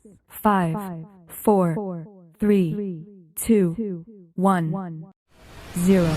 5, 4, 3, 2, 1, 0.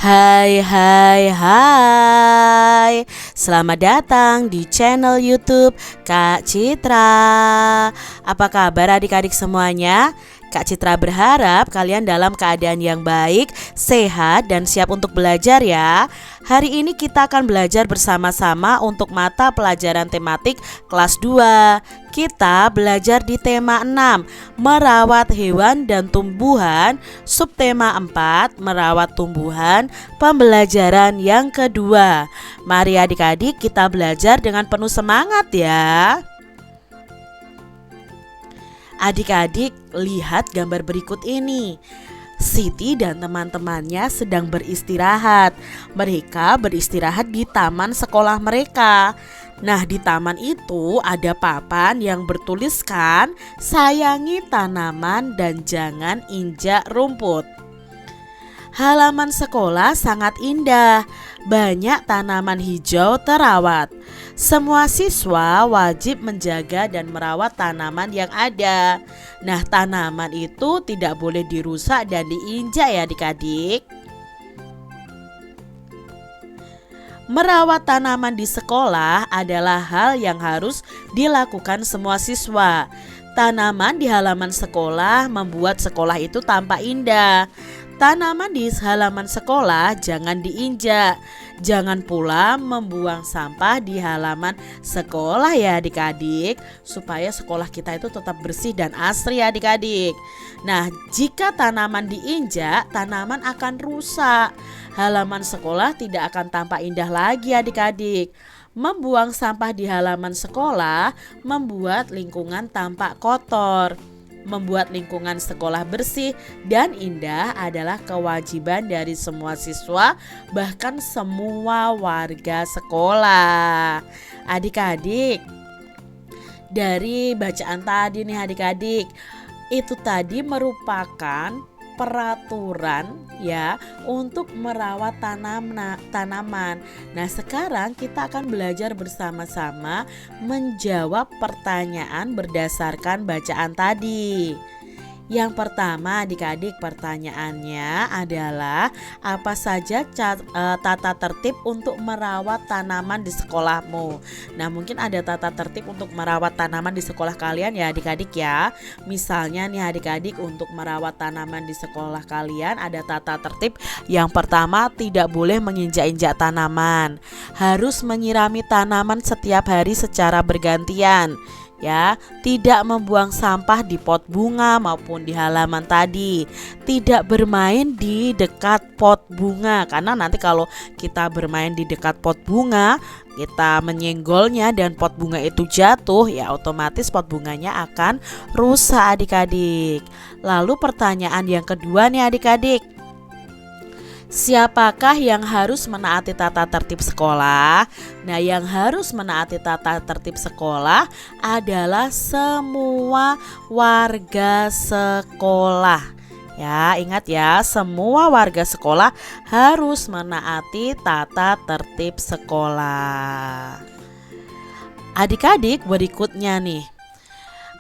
Hai hai hai, selamat datang di channel YouTube Kak Citra. Apa kabar adik-adik semuanya? Kak Citra berharap kalian dalam keadaan yang baik, sehat, dan siap untuk belajar ya. Hari ini kita akan belajar bersama-sama untuk mata pelajaran tematik kelas 2. Kita belajar di tema 6, merawat hewan dan tumbuhan, subtema 4, merawat tumbuhan, pembelajaran yang kedua. Mari adik-adik kita belajar dengan penuh semangat ya. Adik-adik, lihat gambar berikut ini. Siti dan teman-temannya sedang beristirahat. Mereka beristirahat di taman sekolah mereka. Nah, di taman itu ada papan yang bertuliskan sayangi tanaman dan jangan injak rumput. Halaman sekolah sangat indah, banyak tanaman hijau terawat. Semua siswa wajib menjaga dan merawat tanaman yang ada. Nah, tanaman itu tidak boleh dirusak dan diinjak ya adik-adik. Merawat tanaman di sekolah adalah hal yang harus dilakukan semua siswa. Tanaman di halaman sekolah membuat sekolah itu tampak indah. Tanaman di halaman sekolah jangan diinjak. Jangan pula membuang sampah di halaman sekolah ya adik-adik, supaya sekolah kita itu tetap bersih dan asri ya adik-adik. Nah, jika tanaman diinjak, tanaman akan rusak. Halaman sekolah tidak akan tampak indah lagi adik-adik. Membuang sampah di halaman sekolah membuat lingkungan tampak kotor. Membuat lingkungan sekolah bersih dan indah adalah kewajiban dari semua siswa, bahkan semua warga sekolah. Adik-adik, dari bacaan tadi nih adik-adik, itu tadi merupakan peraturan ya untuk merawat tanaman. Nah, sekarang kita akan belajar bersama-sama menjawab pertanyaan berdasarkan bacaan tadi. Yang pertama adik-adik, pertanyaannya adalah apa saja tata tertib untuk merawat tanaman di sekolahmu. Nah, mungkin ada tata tertib untuk merawat tanaman di sekolah kalian ya adik-adik ya. Misalnya nih adik-adik, untuk merawat tanaman di sekolah kalian ada tata tertib. Yang pertama, tidak boleh menginjak-injak tanaman. Harus menyirami tanaman setiap hari secara bergantian. Ya, tidak membuang sampah di pot bunga maupun di halaman tadi. Tidak bermain di dekat pot bunga, karena nanti kalau kita bermain di dekat pot bunga, kita menyenggolnya dan pot bunga itu jatuh, ya otomatis pot bunganya akan rusak adik-adik. Lalu pertanyaan yang kedua nih adik-adik, siapakah yang harus menaati tata tertib sekolah? Nah, yang harus menaati tata tertib sekolah adalah semua warga sekolah. Ya, ingat ya, semua warga sekolah harus menaati tata tertib sekolah. Adik-adik, berikutnya nih,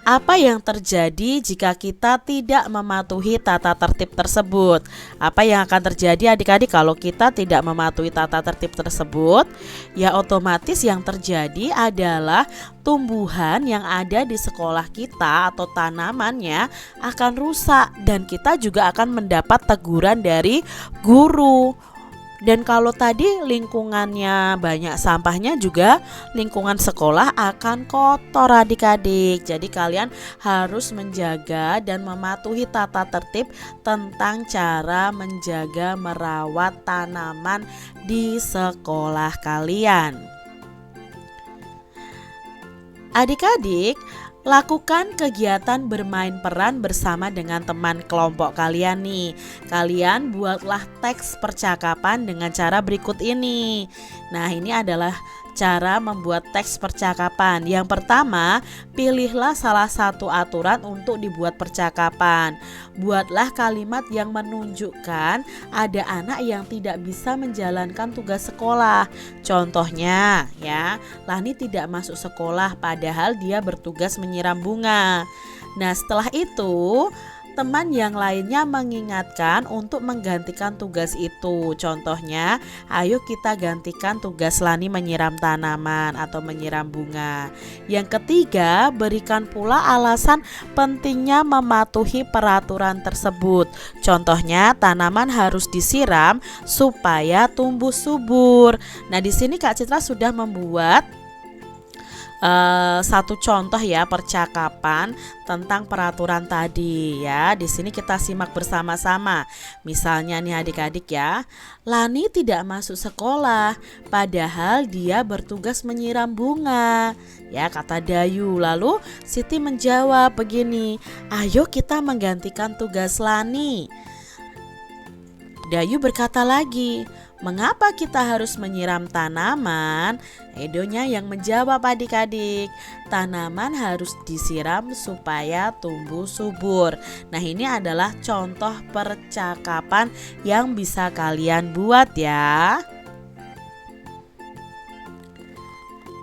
apa yang terjadi jika kita tidak mematuhi tata tertib tersebut? Apa yang akan terjadi adik-adik kalau kita tidak mematuhi tata tertib tersebut? Ya, otomatis yang terjadi adalah tumbuhan yang ada di sekolah kita atau tanamannya akan rusak dan kita juga akan mendapat teguran dari guru. Dan kalau tadi lingkungannya banyak sampahnya, juga lingkungan sekolah akan kotor adik-adik. Jadi kalian harus menjaga dan mematuhi tata tertib tentang cara menjaga merawat tanaman di sekolah kalian. Adik-adik, lakukan kegiatan bermain peran bersama dengan teman kelompok kalian nih. Kalian buatlah teks percakapan dengan cara berikut ini. Nah, ini adalah cara membuat teks percakapan. Yang pertama, pilihlah salah satu aturan untuk dibuat percakapan. Buatlah kalimat yang menunjukkan ada anak yang tidak bisa menjalankan tugas sekolah. Contohnya ya, Lani tidak masuk sekolah padahal dia bertugas menyiram bunga. Nah, setelah itu teman yang lainnya mengingatkan untuk menggantikan tugas itu. Contohnya, ayo kita gantikan tugas Lani menyiram tanaman atau menyiram bunga. Yang ketiga, berikan pula alasan pentingnya mematuhi peraturan tersebut. Contohnya, tanaman harus disiram supaya tumbuh subur. Nah, di sini Kak Citra sudah membuat satu contoh ya percakapan tentang peraturan tadi ya. Di sini kita simak bersama-sama. Misalnya nih adik-adik ya, Lani tidak masuk sekolah padahal dia bertugas menyiram bunga. Ya, kata Dayu. Lalu Siti menjawab begini, ayo kita menggantikan tugas Lani. Dayu berkata lagi, mengapa kita harus menyiram tanaman? Edonya yang menjawab adik-adik, tanaman harus disiram supaya tumbuh subur. Nah, ini adalah contoh percakapan yang bisa kalian buat ya.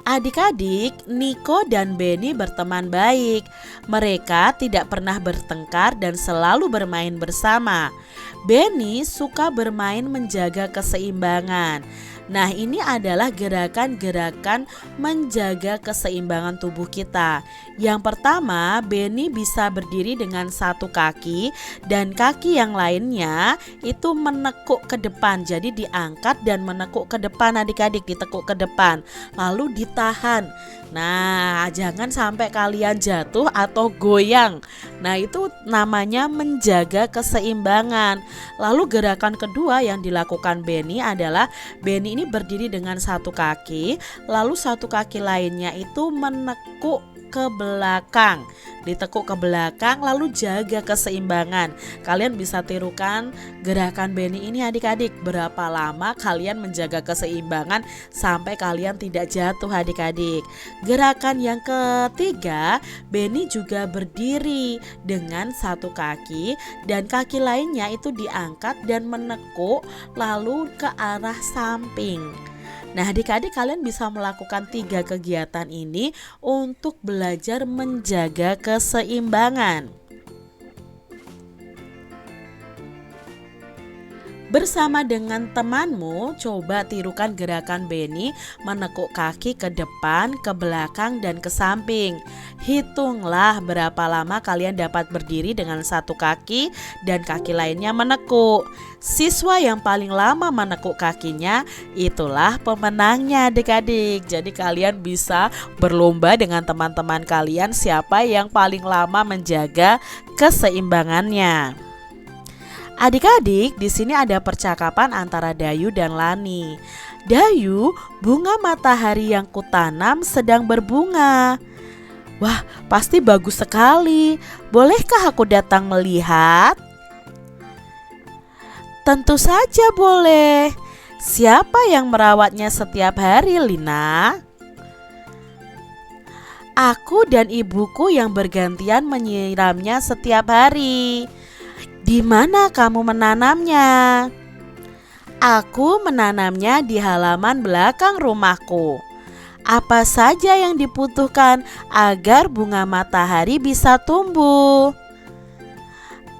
Adik-adik, Niko dan Beni berteman baik. Mereka tidak pernah bertengkar dan selalu bermain bersama. Beni suka bermain menjaga keseimbangan. Nah, ini adalah gerakan-gerakan menjaga keseimbangan tubuh kita. Yang pertama, Beni bisa berdiri dengan satu kaki dan kaki yang lainnya itu menekuk ke depan. Jadi diangkat dan menekuk ke depan adik-adik, ditekuk ke depan. Lalu ditahan. Nah, jangan sampai kalian jatuh atau goyang. Nah, itu namanya menjaga keseimbangan. Lalu gerakan kedua yang dilakukan Beni adalah Beni ini berdiri dengan satu kaki, lalu satu kaki lainnya itu menekuk ke belakang, ditekuk ke belakang lalu jaga keseimbangan. Kalian bisa tirukan gerakan Beni ini adik-adik. Berapa lama kalian menjaga keseimbangan sampai kalian tidak jatuh adik-adik. Gerakan yang ketiga, Beni juga berdiri dengan satu kaki dan kaki lainnya itu diangkat dan menekuk lalu ke arah samping. Nah, adik-adik kalian bisa melakukan 3 kegiatan ini untuk belajar menjaga keseimbangan. Bersama dengan temanmu, coba tirukan gerakan Beni menekuk kaki ke depan, ke belakang, dan ke samping. Hitunglah berapa lama kalian dapat berdiri dengan satu kaki dan kaki lainnya menekuk. Siswa yang paling lama menekuk kakinya itulah pemenangnya adik-adik. Jadi kalian bisa berlomba dengan teman-teman kalian siapa yang paling lama menjaga keseimbangannya. Adik-adik, di sini ada percakapan antara Dayu dan Lani. Dayu, bunga matahari yang kutanam sedang berbunga. Wah, pasti bagus sekali. Bolehkah aku datang melihat? Tentu saja boleh. Siapa yang merawatnya setiap hari, Lina? Aku dan ibuku yang bergantian menyiramnya setiap hari. Di mana kamu menanamnya? Aku menanamnya di halaman belakang rumahku. Apa saja yang dibutuhkan agar bunga matahari bisa tumbuh?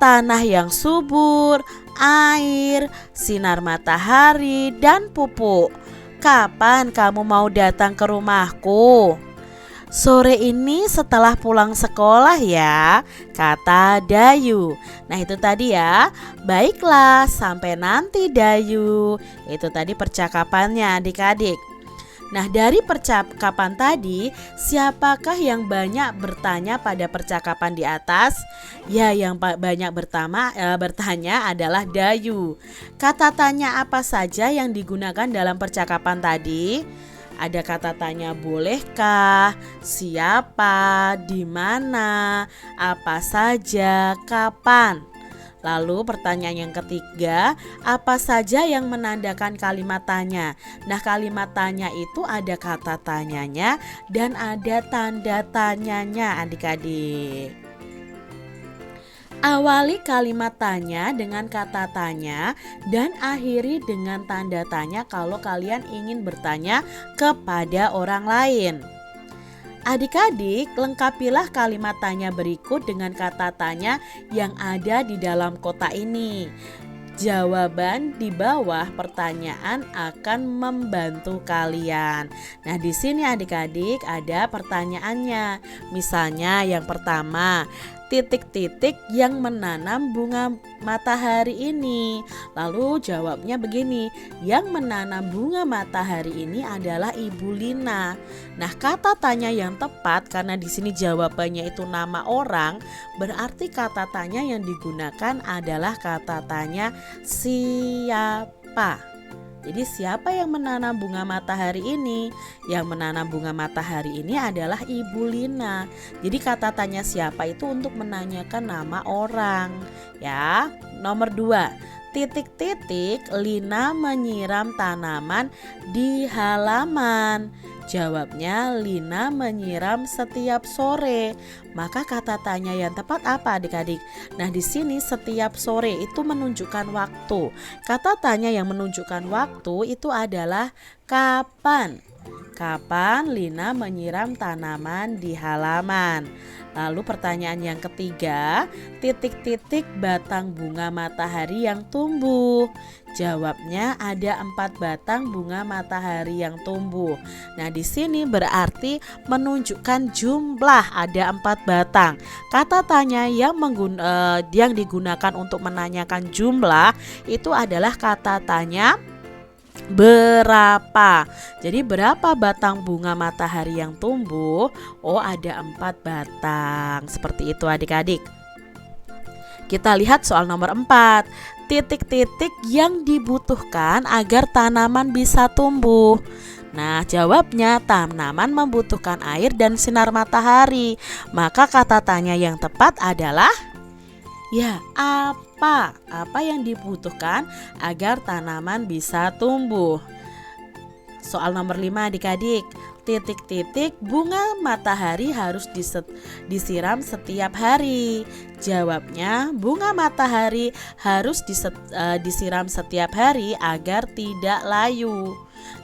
Tanah yang subur, air, sinar matahari, dan pupuk. Kapan kamu mau datang ke rumahku? Sore ini setelah pulang sekolah ya, kata Dayu. Nah, itu tadi ya. Baiklah, sampai nanti Dayu. Itu tadi percakapannya adik-adik. Nah, dari percakapan tadi, siapakah yang banyak bertanya pada percakapan di atas? Ya, yang banyak bertanya adalah Dayu. Kata tanya apa saja yang digunakan dalam percakapan tadi? Ada kata tanya bolehkah, siapa, di mana, apa saja, kapan. Lalu pertanyaan yang ketiga, apa saja yang menandakan kalimat tanya? Nah, kalimat tanya itu ada kata tanyanya dan ada tanda tanyanya adik-adik. Awali kalimat tanya dengan kata tanya dan akhiri dengan tanda tanya kalau kalian ingin bertanya kepada orang lain. Adik-adik, lengkapilah kalimat tanya berikut dengan kata tanya yang ada di dalam kotak ini. Jawaban di bawah pertanyaan akan membantu kalian. Nah, di sini adik-adik ada pertanyaannya. Misalnya yang pertama, titik-titik yang menanam bunga matahari ini. Lalu jawabnya begini, yang menanam bunga matahari ini adalah Ibu Lina. Nah, kata tanya yang tepat karena di sini jawabannya itu nama orang, berarti kata tanya yang digunakan adalah kata tanya siapa. Jadi siapa yang menanam bunga matahari ini? Yang menanam bunga matahari ini adalah Ibu Lina. Jadi kata tanya siapa itu untuk menanyakan nama orang. Ya, nomor 2. Titik-titik Lina menyiram tanaman di halaman. Jawabnya Lina menyiram setiap sore. Maka kata tanya yang tepat apa adik-adik? Nah, di sini setiap sore itu menunjukkan waktu. Kata tanya yang menunjukkan waktu itu adalah kapan. Kapan Lina menyiram tanaman di halaman? Lalu pertanyaan yang ketiga, titik-titik batang bunga matahari yang tumbuh. Jawabnya ada 4 batang bunga matahari yang tumbuh. Nah, di sini berarti menunjukkan jumlah, ada 4 batang. Kata tanya yang digunakan untuk menanyakan jumlah itu adalah kata tanya berapa. Jadi berapa batang bunga matahari yang tumbuh? Oh, ada 4 batang. Seperti itu adik-adik. Kita lihat soal nomor 4. Titik-titik yang dibutuhkan agar tanaman bisa tumbuh. Nah, jawabnya tanaman membutuhkan air dan sinar matahari. Maka kata tanya yang tepat adalah ya, apa? Apa yang dibutuhkan agar tanaman bisa tumbuh? Soal nomor 5 adik-adik. Titik-titik bunga matahari harus disiram setiap hari. Jawabnya bunga matahari harus disiram setiap hari agar tidak layu.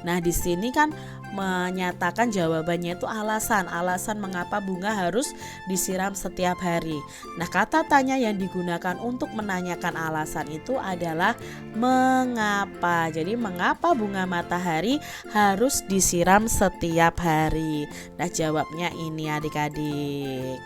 Nah, di sini kan menyatakan jawabannya itu alasan mengapa bunga harus disiram setiap hari. Nah, kata tanya yang digunakan untuk menanyakan alasan itu adalah mengapa. Jadi mengapa bunga matahari harus disiram setiap hari? Nah, jawabnya ini adik-adik.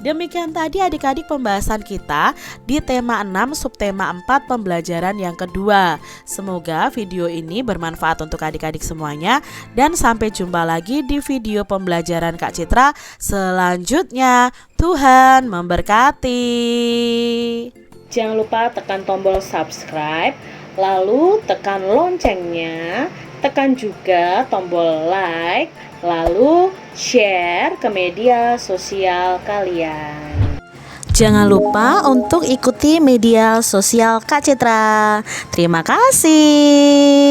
Demikian tadi adik-adik pembahasan kita di tema 6 subtema 4 pembelajaran yang kedua. Semoga video ini bermanfaat untuk adik-adik semuanya dan sampai jumpa lagi di video pembelajaran Kak Citra selanjutnya. Tuhan memberkati. Jangan lupa tekan tombol subscribe, lalu tekan loncengnya, tekan juga tombol like, lalu share ke media sosial kalian. Jangan lupa untuk ikuti media sosial Kak Citra. Terima kasih.